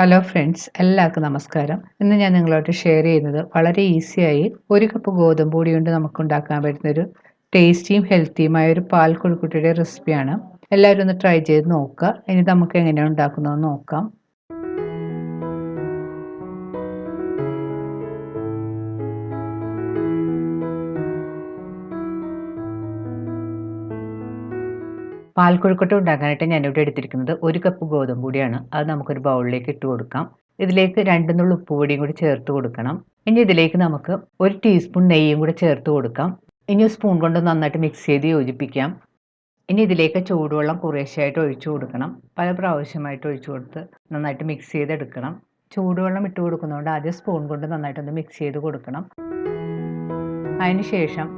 Hello friends, എല്ലാവർക്കും നമസ്കാരം. ഇന്ന് ഞാൻ നിങ്ങളോട് ഷെയർ ചെയ്യുന്നത് വളരെ ഈസിയായി 1 കപ്പ് ഗോതമ്പ് പൊടി കൊണ്ട് നമുക്ക് ഉണ്ടാക്കാൻ പറ്റുന്നൊരു ടേസ്റ്റിയും ഹെൽത്തിയുമായ ഒരു പാൽ കൊഴുക്കട്ടയുടെ റെസിപ്പിയാണ്. എല്ലാവരും ഒന്ന് ട്രൈ ചെയ്ത് നോക്കുക. ഇനി നമുക്ക് എങ്ങനെയാണ് ഉണ്ടാക്കുന്നതെന്ന് നോക്കാം. പാൽ കൊഴുക്കട്ട ഉണ്ടാക്കാനായിട്ട് ഞാനിവിടെ എടുത്തിരിക്കുന്നത് 1 കപ്പ് ഗോതമ്പ് പൊടിയാണ്. അത് നമുക്കൊരു ബൗളിലേക്ക് ഇട്ട് കൊടുക്കാം. ഇതിലേക്ക് 2 നുള്ളു ഉപ്പുപൊടിയും കൂടി ചേർത്ത് കൊടുക്കണം. ഇനി ഇതിലേക്ക് നമുക്ക് 1 ടീസ്പൂൺ നെയ്യും കൂടി ചേർത്ത് കൊടുക്കാം. ഇനി സ്പൂൺ കൊണ്ട് നന്നായിട്ട് മിക്സ് ചെയ്ത് യോജിപ്പിക്കാം. ഇനി ഇതിലേക്ക് ചൂടുവെള്ളം കുറേശ്ശെയായിട്ട് ഒഴിച്ചു കൊടുക്കണം. പല പ്രാവശ്യമായിട്ട് ഒഴിച്ചു കൊടുത്ത് നന്നായിട്ട് മിക്സ് ചെയ്തെടുക്കണം. ചൂടുവെള്ളം ഇട്ട് കൊടുക്കുന്നതുകൊണ്ട് ആദ്യം സ്പൂൺ കൊണ്ട് നന്നായിട്ടൊന്ന് മിക്സ് ചെയ്ത് കൊടുക്കണം. അതിന് ശേഷം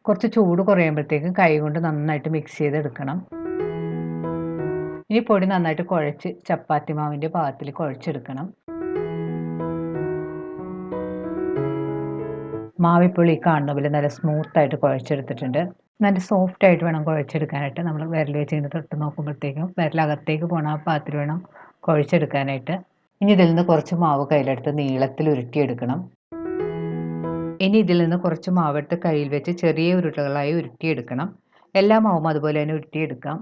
കുറച്ച് ചൂട് കുറയുമ്പോഴത്തേക്കും കൈ കൊണ്ട് നന്നായിട്ട് മിക്സ് ചെയ്തെടുക്കണം. ഇനി പൊടി നന്നായിട്ട് കുഴച്ച് ചപ്പാത്തി മാവിൻ്റെ പാകത്തിൽ കുഴച്ചെടുക്കണം. മാവ് ഇപ്പോൾ ഈ കാണുന്ന പോലെ നല്ല സ്മൂത്തായിട്ട് കുഴച്ചെടുത്തിട്ടുണ്ട്. നല്ല സോഫ്റ്റ് ആയിട്ട് വേണം കുഴച്ചെടുക്കാനായിട്ട്. നമ്മൾ വിരൽ വെച്ച് ഇങ്ങനെ തൊട്ട് നോക്കുമ്പോഴത്തേക്കും വിരലകത്തേക്ക് പോകണം, ആ പാത്രത്തിൽ വേണം കുഴച്ചെടുക്കാനായിട്ട്. ഇനി ഇതിൽ നിന്ന് കുറച്ച് മാവ് കയ്യിലെടുത്ത് നീളത്തിൽ ഉരുട്ടിയെടുക്കണം. ഇനി ഇതിൽ നിന്ന് കുറച്ച് മാവെടുത്ത് കയ്യിൽ വെച്ച് ചെറിയ ഉരുളകളായി ഉരുട്ടിയെടുക്കണം. എല്ലാ മാവും അതുപോലെ തന്നെ ഉരുട്ടിയെടുക്കാം.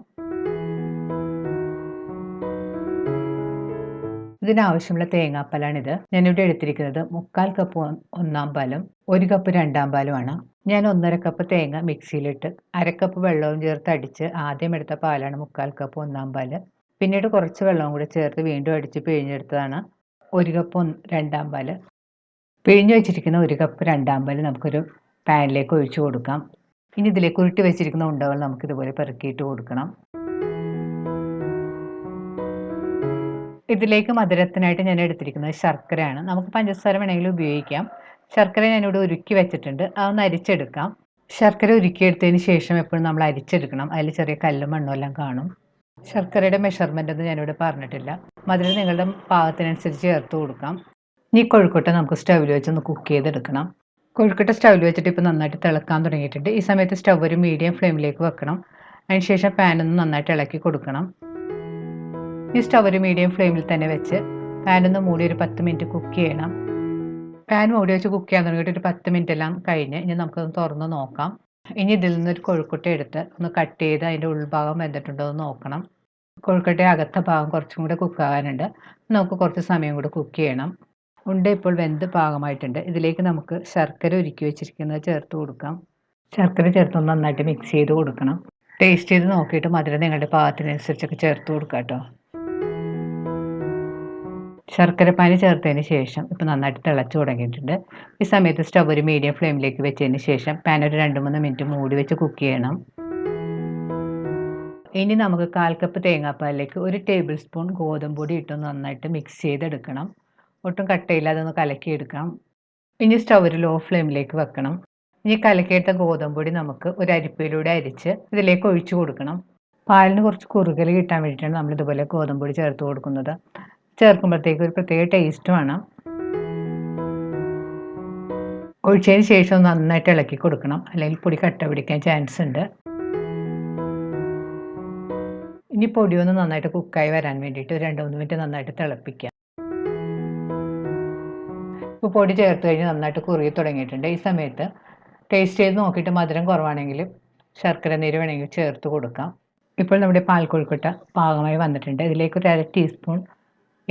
ഇതിനാവശ്യമുള്ള തേങ്ങാപ്പാലാണിത്. ഞാനിവിടെ എടുത്തിരിക്കുന്നത് 3/4 കപ്പ് ഒന്നാം പാലും 1 കപ്പ് രണ്ടാം പാലുമാണ്. ഞാൻ 1.5 കപ്പ് തേങ്ങ മിക്സിയിലിട്ട് 1/2 കപ്പ് വെള്ളവും ചേർത്ത് അടിച്ച് ആദ്യം എടുത്ത പാലാണ് 3/4 കപ്പ് ഒന്നാം പാല്. പിന്നീട് കുറച്ച് വെള്ളവും കൂടി ചേർത്ത് വീണ്ടും അടിച്ച് പിഴിഞ്ഞെടുത്തതാണ് 1 കപ്പ് രണ്ടാം പാല്. പിഴിഞ്ഞ് വെച്ചിരിക്കുന്ന 1 കപ്പ് രണ്ടാം പാല് നമുക്കൊരു പാനിലേക്ക് ഒഴിച്ചു കൊടുക്കാം. ഇനി ഇതിലേക്ക് ഉരുട്ടി വെച്ചിരിക്കുന്ന ഉണ്ടകൾ നമുക്കിതുപോലെ പെറുക്കിയിട്ട് കൊടുക്കണം. ഇതിലേക്ക് മധുരത്തിനായിട്ട് ഞാൻ എടുത്തിരിക്കുന്നത് ശർക്കരയാണ്. നമുക്ക് പഞ്ചസാര വേണമെങ്കിലും ഉപയോഗിക്കാം. ശർക്കര ഞാനിവിടെ ഉരുക്കി വെച്ചിട്ടുണ്ട്. അതൊന്ന് അരിച്ചെടുക്കാം. ശർക്കര ഉരുക്കിയെടുത്തതിന് ശേഷം എപ്പോഴും നമ്മൾ അരിച്ചെടുക്കണം. അതിൽ ചെറിയ കല്ലും മണ്ണും എല്ലാം കാണും. ശർക്കരയുടെ മെഷർമെൻ്റ് ഒന്നും ഞാനിവിടെ പറഞ്ഞിട്ടില്ല. മധുരം നിങ്ങളുടെ പാകത്തിനനുസരിച്ച് ചേർത്ത് കൊടുക്കാം. ഈ കൊഴുക്കട്ട നമുക്ക് സ്റ്റൗവിൽ വെച്ചൊന്ന് കുക്ക് ചെയ്തെടുക്കണം. കൊഴുക്കട്ട സ്റ്റൗവിൽ വെച്ചിട്ട് ഇപ്പോൾ നന്നായിട്ട് തിളക്കാൻ തുടങ്ങിയിട്ടുണ്ട്. ഈ സമയത്ത് സ്റ്റൗ ഒരു മീഡിയം ഫ്ലെയിമിലേക്ക് വെക്കണം. അതിനുശേഷം പാനൊന്ന് നന്നായിട്ട് ഇളക്കി കൊടുക്കണം. ഈ സ്റ്റൗ ഒരു മീഡിയം ഫ്ലെയിമിൽ തന്നെ വെച്ച് പാനൊന്ന് മൂടി ഒരു 10 മിനിറ്റ് കുക്ക് ചെയ്യണം. പാൻ മൂടി വെച്ച് കുക്ക് ചെയ്യാൻ തുടങ്ങിയിട്ട് ഒരു 10 മിനിറ്റ് എല്ലാം കഴിഞ്ഞ് ഇനി നമുക്കത് തുറന്ന് നോക്കാം. ഇനി ഇതിൽ നിന്നൊരു കൊഴുക്കട്ട എടുത്ത് ഒന്ന് കട്ട് ചെയ്ത് അതിൻ്റെ ഉൾഭാഗം വെന്തിട്ടുണ്ടോ എന്ന് നോക്കണം. കൊഴുക്കട്ട അകത്ത ഭാഗം കുറച്ചും കൂടെ കുക്കാകാനുണ്ട്. നമുക്ക് കുറച്ച് സമയം കൂടെ കുക്ക് ചെയ്യണം. ഉണ്ട ഇപ്പോൾ വെന്ത് പാകമായിട്ടുണ്ട്. ഇതിലേക്ക് നമുക്ക് ശർക്കര ഉരുക്കി വെച്ചിരിക്കുന്നത് ചേർത്ത് കൊടുക്കാം. ശർക്കര ചേർത്ത് നന്നായിട്ട് മിക്സ് ചെയ്ത് കൊടുക്കണം. ടേസ്റ്റ് ചെയ്ത് നോക്കിയിട്ട് മധുരം നിങ്ങളുടെ പാകത്തിനനുസരിച്ചൊക്കെ ചേർത്ത് കൊടുക്കാം കേട്ടോ. ശർക്കരപ്പാനി ചേർത്തതിന് ശേഷം ഇപ്പോൾ നന്നായിട്ട് തിളച്ച് തുടങ്ങിയിട്ടുണ്ട്. ഈ സമയത്ത് സ്റ്റവ് ഒരു മീഡിയം ഫ്ലെയിമിലേക്ക് വെച്ചതിന് ശേഷം പാൻ ഒരു 2-3 മിനിറ്റ് മൂടി വെച്ച് കുക്ക് ചെയ്യണം. ഇനി നമുക്ക് 1/4 കപ്പ് തേങ്ങാപ്പാലിലേക്ക് 1 ടേബിൾ സ്പൂൺ ഗോതമ്പ് പൊടി ഇട്ട് നന്നായിട്ട് മിക്സ് ചെയ്തെടുക്കണം. ഒട്ടും കട്ടയില്ലാതെ ഒന്ന് കലക്കിയെടുക്കാം. ഇനി സ്റ്റവ് ഒരു ലോ ഫ്ലെയിമിലേക്ക് വെക്കണം. ഇനി കലക്കിയെടുത്ത ഗോതമ്പ് പൊടി നമുക്ക് ഒരു അരിപ്പയിലൂടെ അരിച്ച് ഇതിലേക്ക് ഒഴിച്ചു കൊടുക്കണം. പാലിന് കുറച്ച് കുറുകൽ കിട്ടാൻ വേണ്ടിയിട്ടാണ് നമ്മളിതുപോലെ ഗോതമ്പ് പൊടി ചേർത്ത് കൊടുക്കുന്നത്. ചേർക്കുമ്പോഴത്തേക്ക് ഒരു പ്രത്യേക ടേസ്റ്റുമാണ്. ഒഴിച്ചതിന് ശേഷം നന്നായിട്ട് ഇളക്കി കൊടുക്കണം, അല്ലെങ്കിൽ പൊടി കട്ട പിടിക്കാൻ ചാൻസ് ഉണ്ട്. ഇനി പൊടിയൊന്ന് നന്നായിട്ട് കുക്കായി വരാൻ വേണ്ടിയിട്ട് 2-3 മിനിറ്റ് നന്നായിട്ട് തിളപ്പിക്കാം. ഇപ്പോൾ പൊടി ചേർത്ത് കഴിഞ്ഞ് നന്നായിട്ട് കുറുകി തുടങ്ങിയിട്ടുണ്ട്. ഈ സമയത്ത് ടേസ്റ്റ് ചെയ്ത് നോക്കിയിട്ട് മധുരം കുറവാണെങ്കിൽ ശർക്കര നീര് വേണമെങ്കിൽ ചേർത്ത് കൊടുക്കാം. ഇപ്പോൾ നമ്മുടെ പാൽ കൊഴുക്കട്ട പാകമായി വന്നിട്ടുണ്ട്. ഇതിലേക്ക് ഒരു 1/2 ടീസ്പൂൺ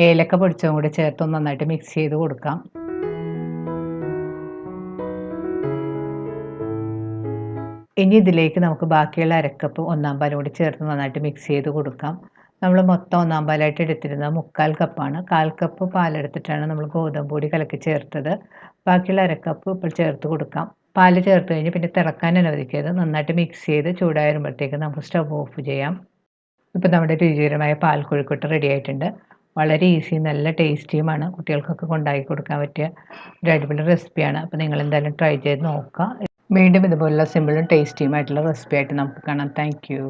ഏലക്ക പൊടിച്ചതും കൂടി ചേർത്ത് നന്നായിട്ട് മിക്സ് ചെയ്ത് കൊടുക്കാം. ഇനി ഇതിലേക്ക് നമുക്ക് ബാക്കിയുള്ള 1/2 കപ്പ് ഒന്നാം പാലും കൂടി ചേർത്ത് നന്നായിട്ട് മിക്സ് ചെയ്ത് കൊടുക്കാം. നമ്മൾ മൊത്തം ഒന്നാം പാലായിട്ട് എടുത്തിരുന്നത് 3/4 കപ്പാണ്. 1/4 കപ്പ് പാലെടുത്തിട്ടാണ് നമ്മൾ ഗോതമ്പ് പൊടി കലക്കി ചേർത്തത്. ബാക്കിയുള്ള 1/2 കപ്പ് ഇപ്പോൾ ചേർത്ത് കൊടുക്കാം. പാല് ചേർത്ത് കഴിഞ്ഞ് പിന്നെ തിളക്കാൻ അനുവദിക്കരുത്. നന്നായിട്ട് മിക്സ് ചെയ്ത് ചൂടായി വരുമ്പോഴത്തേക്ക് നമുക്ക് സ്റ്റവ് ഓഫ് ചെയ്യാം. ഇപ്പോൾ നമ്മുടെ രുചികരമായ പാൽ കൊഴുക്കട്ട റെഡി ആയിട്ടുണ്ട്. വളരെ ഈസി, നല്ല ടേസ്റ്റിയുമാണ്. കുട്ടികൾക്കൊക്കെ കൊണ്ടാക്കി കൊടുക്കാൻ പറ്റിയ ഒരു അടിപൊളി റെസിപ്പിയാണ്. അപ്പോൾ നിങ്ങൾ എന്തായാലും ട്രൈ ചെയ്ത് നോക്കുക. വീണ്ടും ഇതുപോലുള്ള സിമ്പിളും ടേസ്റ്റിയുമായിട്ടുള്ള റെസിപ്പി ആയിട്ട് നമുക്ക് കാണാം. Thank you.